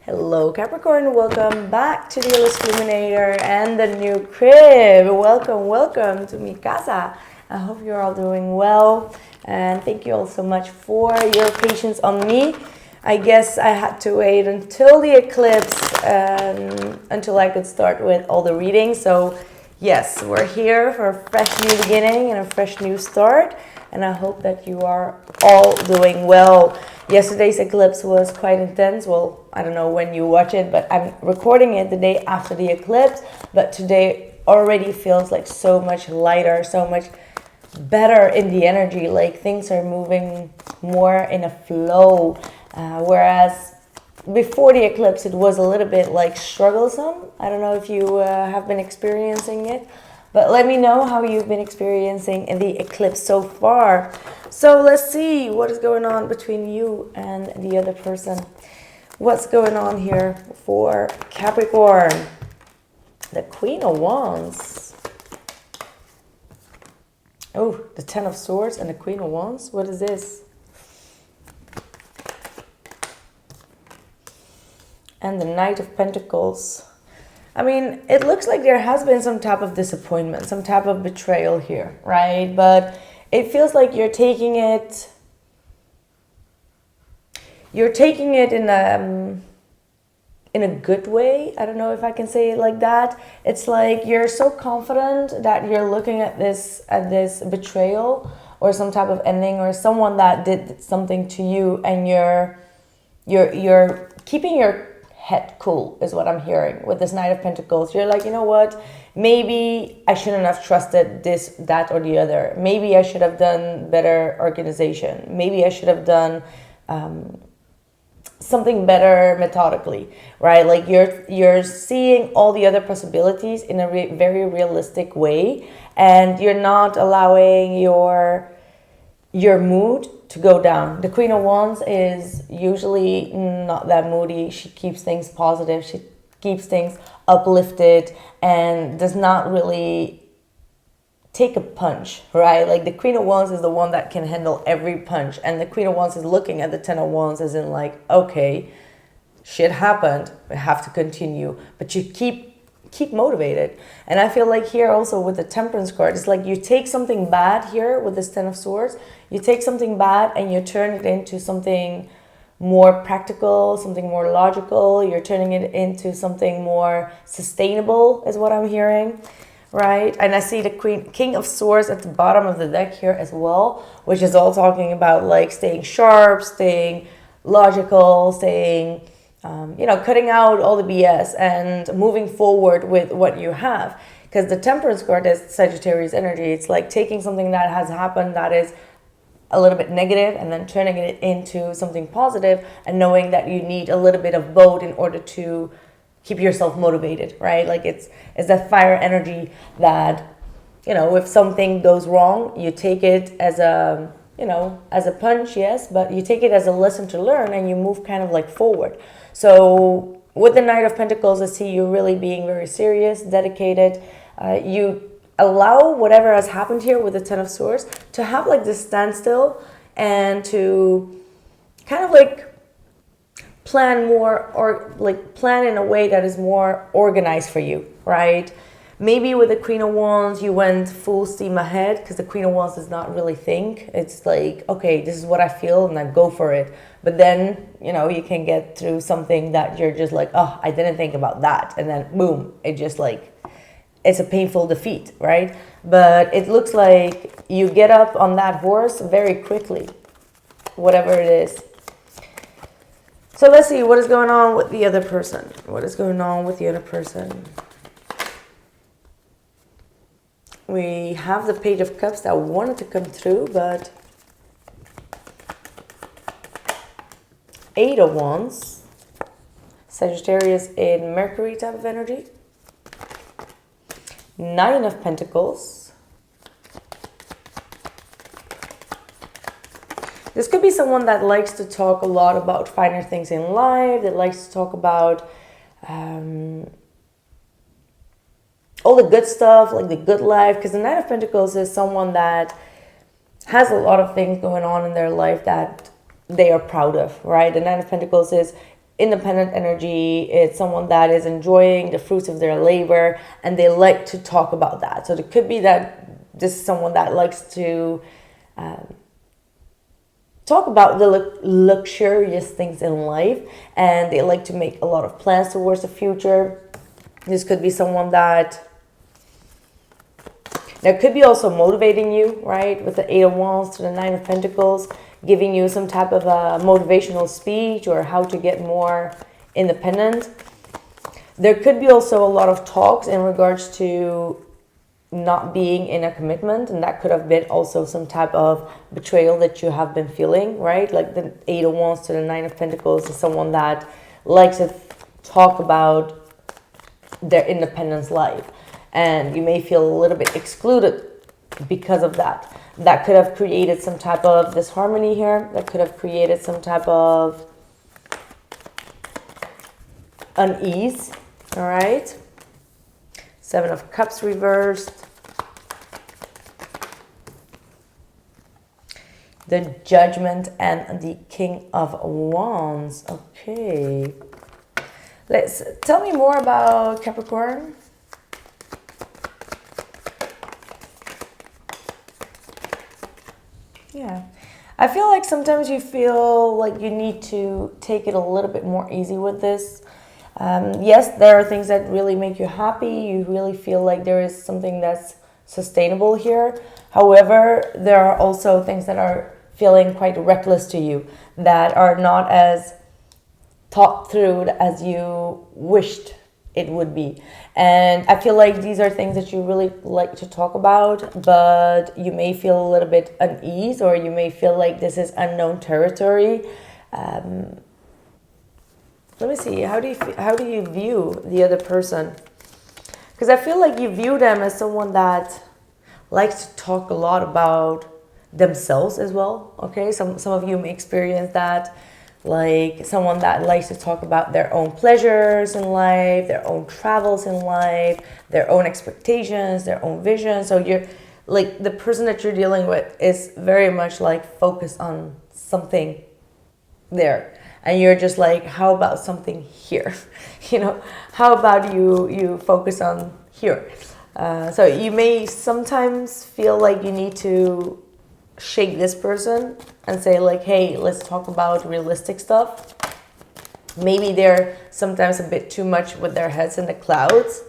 Hello Capricorn, welcome back to the Illest Illuminator and the new crib. Welcome to mi casa. I hope you're all doing well and thank you all so much for your patience on me. I guess I had to wait until the eclipse until I could start with all the readings. So yes, we're here for a fresh new beginning and a fresh new start, and I hope that you are all doing well. Yesterday's eclipse was quite intense. Well, I don't know when you watch it, but I'm recording it the day after the eclipse. But today already feels like so much lighter, so much better in the energy. Like things are moving more in a flow. Whereas before the eclipse, it was a little bit like strugglesome. I don't know if you have been experiencing it. But let me know how you've been experiencing the eclipse so far. So let's see what is going on between you and the other person. What's going on here for Capricorn? The Queen of Wands. Oh, the Ten of Swords and the Queen of Wands. What is this? And the Knight of Pentacles. I mean, it looks like there has been some type of disappointment, some type of betrayal here, right? But it feels like you're taking it in a good way. I don't know if I can say it like that. It's like you're so confident that you're looking at this betrayal or some type of ending or someone that did something to you, and you're keeping your head cool is what I'm hearing with this Knight of Pentacles. You're like, you know what? Maybe I shouldn't have trusted this, that, or the other. Maybe I should have done better organization. Maybe I should have done something better methodically, right? Like you're seeing all the other possibilities in a very realistic way, and you're not allowing your mood to go down. The Queen of Wands is usually not that moody. She keeps things positive. She keeps things uplifted and does not really take a punch, right? Like the Queen of Wands is the one that can handle every punch, and the Queen of Wands is looking at the Ten of Wands as in like, okay, shit happened, we have to continue, but you keep motivated. And I feel like here also with the Temperance card, it's like you take something bad here with this Ten of Swords, you take something bad and you turn it into something more practical, something more logical. You're turning it into something more sustainable is what I'm hearing, right? And I see the King of Swords at the bottom of the deck here as well, which is all talking about like staying sharp, staying logical, staying cutting out all the BS and moving forward with what you have. Because the Temperance card is Sagittarius energy. It's like taking something that has happened that is a little bit negative and then turning it into something positive, and knowing that you need a little bit of both in order to keep yourself motivated, right? Like it's that fire energy that, if something goes wrong, you take it as a punch, yes, but you take it as a lesson to learn and you move kind of like forward. So with the Knight of Pentacles, I see you really being very serious, dedicated. You allow whatever has happened here with the Ten of Swords to have like this standstill and to kind of like plan more, or like plan in a way that is more organized for you, right? Maybe with the Queen of Wands, you went full steam ahead, because the Queen of Wands does not really think. It's like, okay, this is what I feel and I go for it. But then, you can get through something that you're just like, oh, I didn't think about that. And then boom, it just like, it's a painful defeat, right? But it looks like you get up on that horse very quickly, whatever it is. So let's see what is going on with the other person. What is going on with the other person? We have the Page of Cups that wanted to come through, but Eight of Wands, Sagittarius in Mercury type of energy, Nine of Pentacles. This could be someone that likes to talk a lot about finer things in life, that likes to talk about all the good stuff, like the good life, because the Nine of Pentacles is someone that has a lot of things going on in their life that they are proud of, right? The Nine of Pentacles is independent energy. It's someone that is enjoying the fruits of their labor, and they like to talk about that. So it could be that this is someone that likes to talk about the luxurious things in life, and they like to make a lot of plans towards the future. This could be someone that could be also motivating you, right? With the 8 of Wands to the 9 of Pentacles, giving you some type of a motivational speech or how to get more independent. There could be also a lot of talks in regards to not being in a commitment, and that could have been also some type of betrayal that you have been feeling, right? Like the 8 of Wands to the 9 of Pentacles is someone that likes to talk about their independence life, and you may feel a little bit excluded because of that. That could have created some type of disharmony here. That could have created some type of unease. All right. 7 of Cups reversed. The Judgment and the King of Wands. Okay. Tell me more about Capricorn. Yeah. I feel like sometimes you feel like you need to take it a little bit more easy with this. Yes, there are things that really make you happy. You really feel like there is something that's sustainable here. However, there are also things that are feeling quite reckless to you, that are not as thought through as you wished it would be. And I feel like these are things that you really like to talk about, but you may feel a little bit unease, or you may feel like this is unknown territory. Let me see. How do you view the other person? Because I feel like you view them as someone that likes to talk a lot about themselves as well. Okay, some of you may experience that, like someone that likes to talk about their own pleasures in life, their own travels in life, their own expectations, their own visions. So you're like, the person that you're dealing with is very much like focused on something there. And you're just like, how about something here? You know, how about you focus on here? So you may sometimes feel like you need to shake this person and say like, hey, let's talk about realistic stuff. Maybe they're sometimes a bit too much with their heads in the clouds.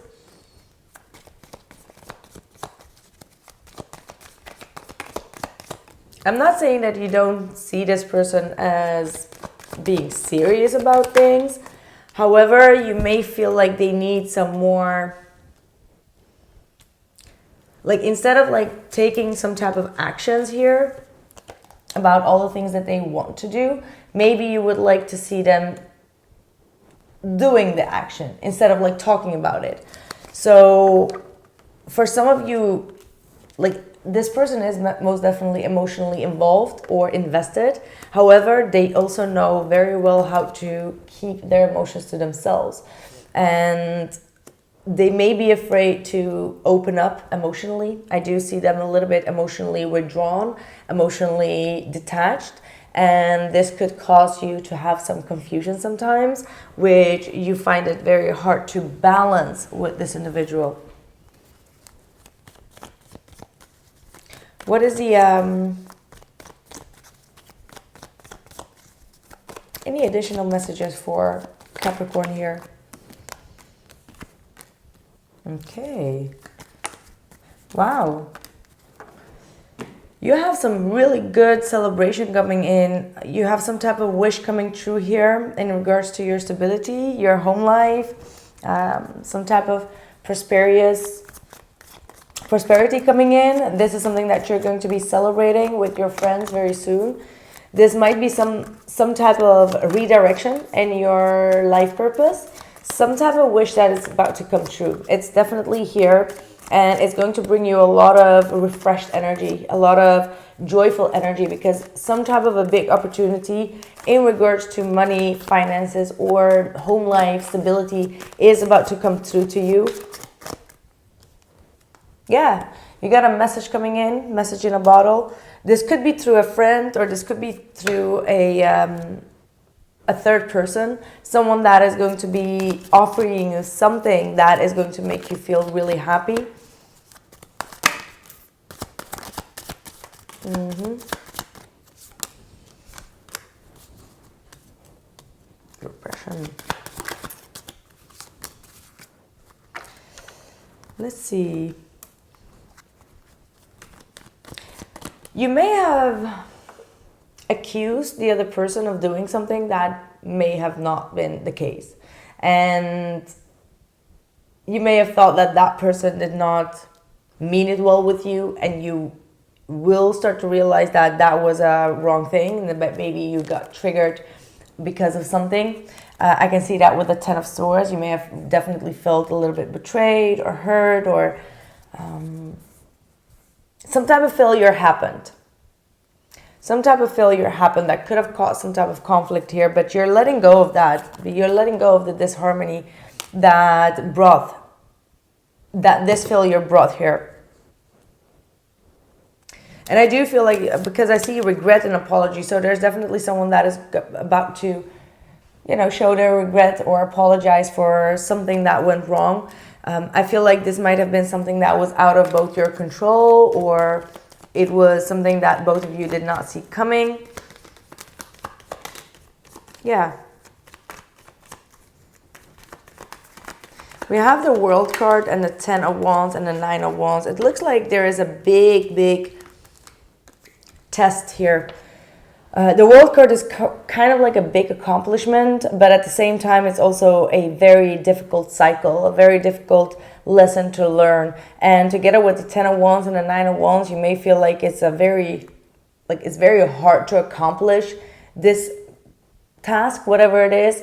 I'm not saying that you don't see this person as being serious about things. However, you may feel like they need some more, like instead of like taking some type of actions here about all the things that they want to do, maybe you would like to see them doing the action instead of like talking about it. So for some of you, like this person is most definitely emotionally involved or invested. However, they also know very well how to keep their emotions to themselves. And they may be afraid to open up emotionally. I do see them a little bit emotionally withdrawn, emotionally detached. And this could cause you to have some confusion sometimes, which you find it very hard to balance with this individual. What is the, any additional messages for Capricorn here? Okay. Wow. You have some really good celebration coming in. You have some type of wish coming true here in regards to your stability, your home life, some type of prosperity coming in. This is something that you're going to be celebrating with your friends very soon. This might be some type of redirection in your life purpose, some type of wish that is about to come true. It's definitely here, and it's going to bring you a lot of refreshed energy, a lot of joyful energy, because some type of a big opportunity in regards to money, finances, or home life stability is about to come through to you. Yeah, you got a message coming in, message in a bottle. This could be through a friend, or this could be through a a third person, someone that is going to be offering you something that is going to make you feel really happy. Repression. Let's see. You may have accused the other person of doing something that may have not been the case. And you may have thought that that person did not mean it well with you, and you will start to realize that that was a wrong thing, and that maybe you got triggered because of something. I can see that with the 10 of Swords. You may have definitely felt a little bit betrayed or hurt, or some type of failure happened. Some type of failure happened that could have caused some type of conflict here, but you're letting go of that. You're letting go of the disharmony that this failure brought here. And I do feel like, because I see regret and apology, so there's definitely someone that is about to, show their regret or apologize for something that went wrong. I feel like this might have been something that was out of both your control, or it was something that both of you did not see coming. Yeah. We have the World card and the 10 of Wands and the 9 of Wands. It looks like there is a big test here. The World card is kind of like a big accomplishment, but at the same time, it's also a very difficult cycle, a very difficult lesson to learn. And together with the 10 of Wands and the 9 of Wands, you may feel like it's very hard to accomplish this task, whatever it is.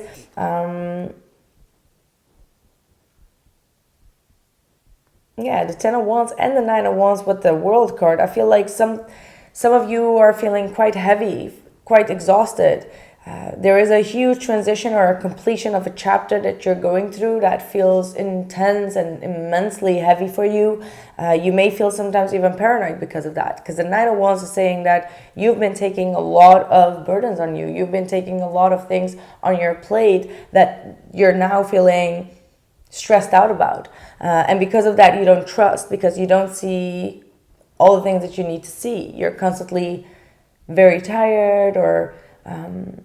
Yeah, the 10 of Wands and the 9 of Wands with the World card. I feel like some of you are feeling quite heavy, quite exhausted. There is a huge transition or a completion of a chapter that you're going through that feels intense and immensely heavy for you. You may feel sometimes even paranoid because of that, because the 9 of Wands is saying that you've been taking a lot of burdens on you. You've been taking a lot of things on your plate that you're now feeling stressed out about. And because of that, you don't trust, because you don't see all the things that you need to see. You're constantly very tired, or kind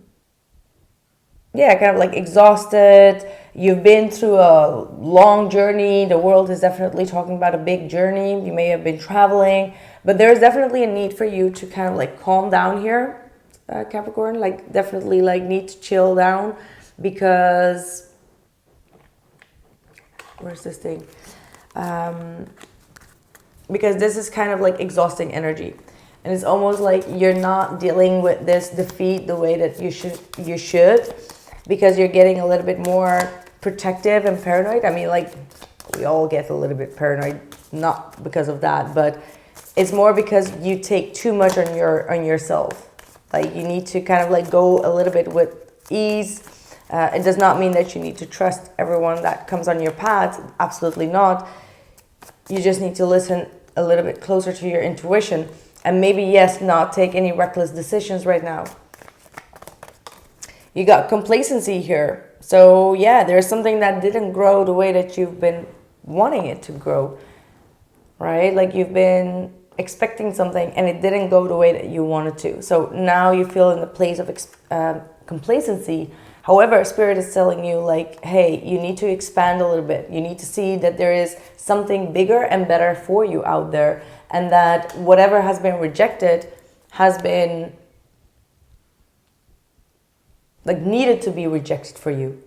of like exhausted. You've been through a long journey. The world is definitely talking about a big journey. You may have been traveling, but there's definitely a need for you to kind of like calm down here, Capricorn. Like definitely like need to chill down, because where's this thing? Because this is kind of like exhausting energy. And it's almost like you're not dealing with this defeat the way that you should, because you're getting a little bit more protective and paranoid. I mean, like, we all get a little bit paranoid, not because of that, but it's more because you take too much on yourself. Like, you need to kind of like go a little bit with ease. It does not mean that you need to trust everyone that comes on your path. Absolutely not. You just need to listen a little bit closer to your intuition, and maybe, yes, not take any reckless decisions right now. You got complacency here. So yeah, there's something that didn't grow the way that you've been wanting it to grow, right? Like you've been expecting something and it didn't go the way that you wanted to. So now you feel in the place of complacency. However, Spirit is telling you like, hey, you need to expand a little bit. You need to see that there is something bigger and better for you out there, and that whatever has been rejected has been like needed to be rejected for you,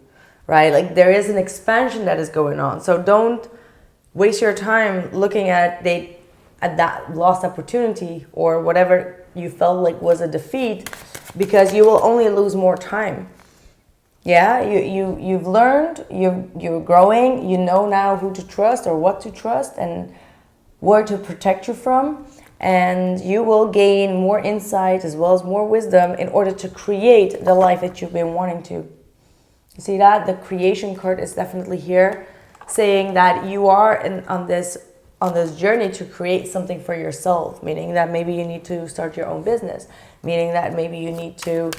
right? Like there is an expansion that is going on. So don't waste your time looking at that lost opportunity or whatever you felt like was a defeat, because you will only lose more time. Yeah, you've learned, you're growing, you know now who to trust or what to trust and where to protect you from, and you will gain more insight as well as more wisdom in order to create the life that you've been wanting to. You see that? The creation card is definitely here, saying that you are on on this journey to create something for yourself, meaning that maybe you need to start your own business, meaning that maybe you need to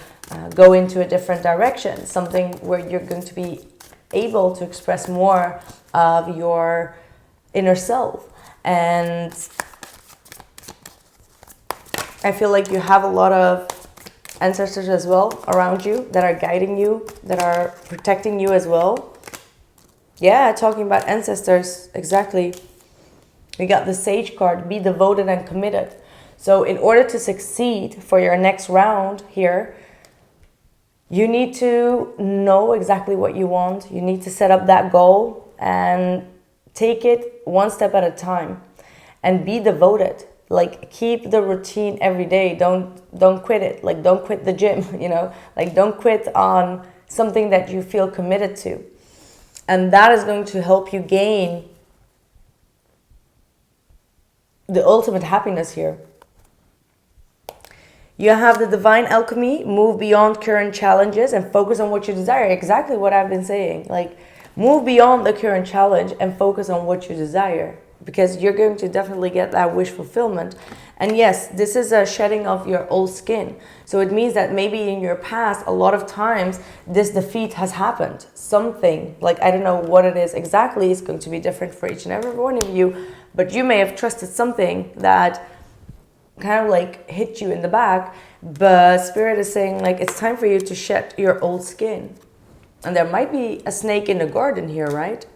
go into a different direction, something where you're going to be able to express more of your inner self. And I feel like you have a lot of ancestors as well around you that are guiding you, that are protecting you as well. Yeah, talking about ancestors, exactly. We got the Sage card, be devoted and committed. So in order to succeed for your next round here, you need to know exactly what you want. You need to set up that goal and take it one step at a time and be devoted. Like, keep the routine every day. Don't quit it. Like, don't quit the gym, you know, like don't quit on something that you feel committed to. And that is going to help you gain the ultimate happiness here. You have the divine alchemy, move beyond current challenges and focus on what you desire. Exactly what I've been saying. Like, move beyond the current challenge and focus on what you desire, because you're going to definitely get that wish fulfillment. And yes, this is a shedding of your old skin. So it means that maybe in your past, a lot of times this defeat has happened. Something, like, I don't know what it is exactly. It's going to be different for each and every one of you. But you may have trusted something that kind of like hit you in the back. But Spirit is saying, like, it's time for you to shed your old skin. And there might be a snake in the garden here, right?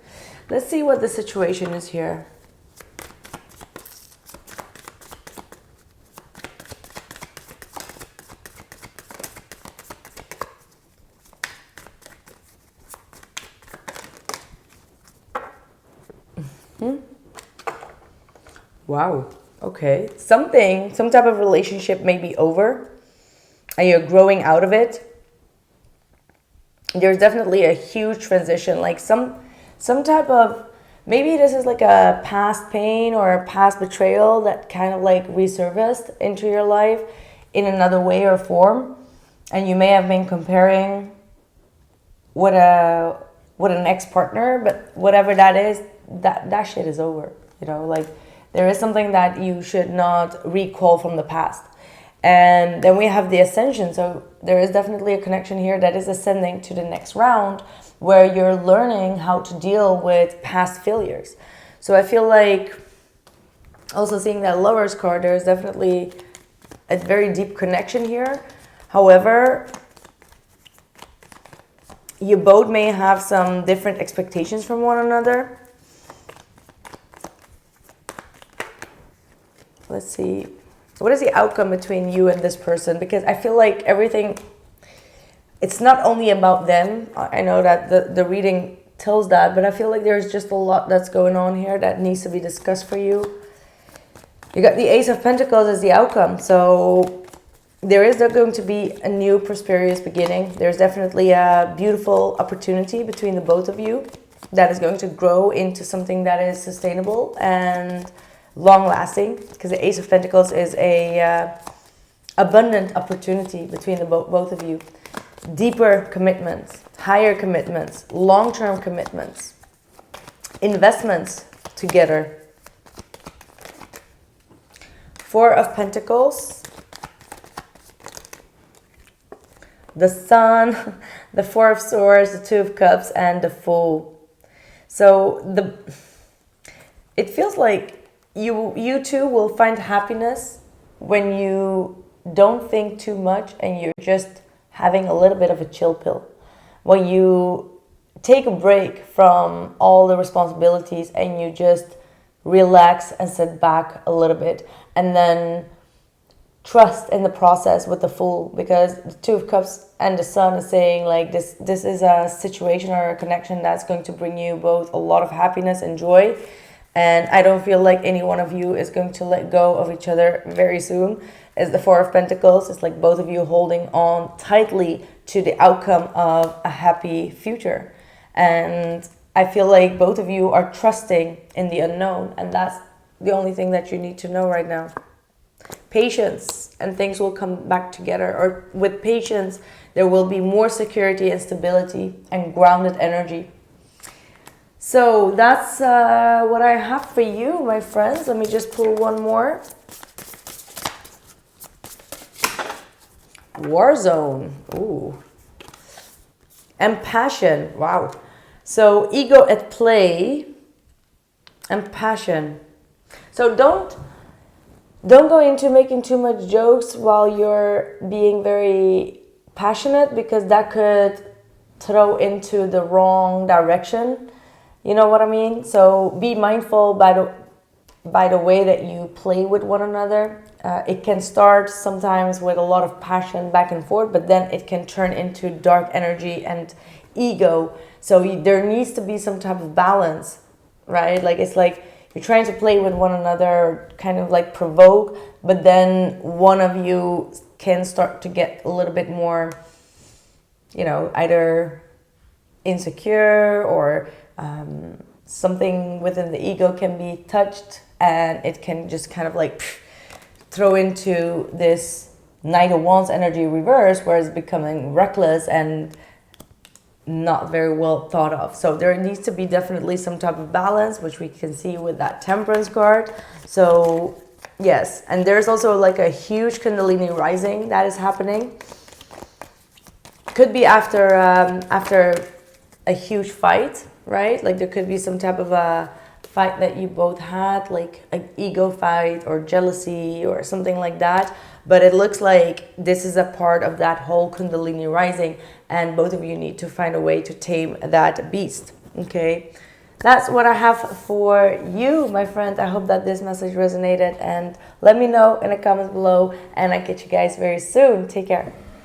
Let's see what the situation is here. Wow. Okay. Some type of relationship may be over and you're growing out of it. There's definitely a huge transition, like some type of, maybe this is like a past pain or a past betrayal that kind of like resurfaced into your life in another way or form. And you may have been comparing with an ex-partner, but whatever that is, that shit is over. You know, like, there is something that you should not recall from the past. And then we have the ascension. So there is definitely a connection here that is ascending to the next round, where you're learning how to deal with past failures. So I feel like, also seeing that Lover's card, there's definitely a very deep connection here. However, you both may have some different expectations from one another. Let's see. What is the outcome between you and this person? Because I feel like everything, it's not only about them. I know that the reading tells that, but I feel like there's just a lot that's going on here that needs to be discussed for you. You got the Ace of Pentacles as the outcome. So there is going to be a new prosperous beginning. There's definitely a beautiful opportunity between the both of you that is going to grow into something that is sustainable and long-lasting, because the Ace of Pentacles is a abundant opportunity between the both of you. Deeper commitments, higher commitments, long-term commitments, investments together. Four of Pentacles, the Sun, the Four of Swords, the Two of Cups, and the Fool. So it feels like you two will find happiness when you don't think too much and you're just having a little bit of a chill pill. When you take a break from all the responsibilities and you just relax and sit back a little bit, and then trust in the process with the Fool, because the Two of Cups and the Sun is saying, like, this is a situation or a connection that's going to bring you both a lot of happiness and joy. And I don't feel like any one of you is going to let go of each other very soon. As the Four of Pentacles, it's like both of you holding on tightly to the outcome of a happy future. And I feel like both of you are trusting in the unknown. And that's the only thing that you need to know right now. Patience, and things will come back together. Or with patience, there will be more security and stability and grounded energy. So that's what I have for you, my friends. Let me just pull one more. War zone. Ooh. And passion. Wow. So ego at play and passion. So don't go into making too much jokes while you're being very passionate, because that could throw into the wrong direction. You know what I mean? So be mindful by the way that you play with one another. It can start sometimes with a lot of passion back and forth, but then it can turn into dark energy and ego. So there needs to be some type of balance, right? Like it's like you're trying to play with one another, kind of like provoke, but then one of you can start to get a little bit more, you know, either insecure or something within the ego can be touched, and it can just kind of like throw into this Knight of Wands energy reverse, where it's becoming reckless and not very well thought of. So there needs to be definitely some type of balance, which we can see with that Temperance card. So yes, and there's also like a huge Kundalini rising that is happening. Could be after a huge fight, right? Like there could be some type of a fight that you both had, like an ego fight or jealousy or something like that. But it looks like this is a part of that whole Kundalini rising, and both of you need to find a way to tame that beast, okay? That's what I have for you, my friend. I hope that this message resonated, and let me know in the comments below, and I'll get you guys very soon. Take care.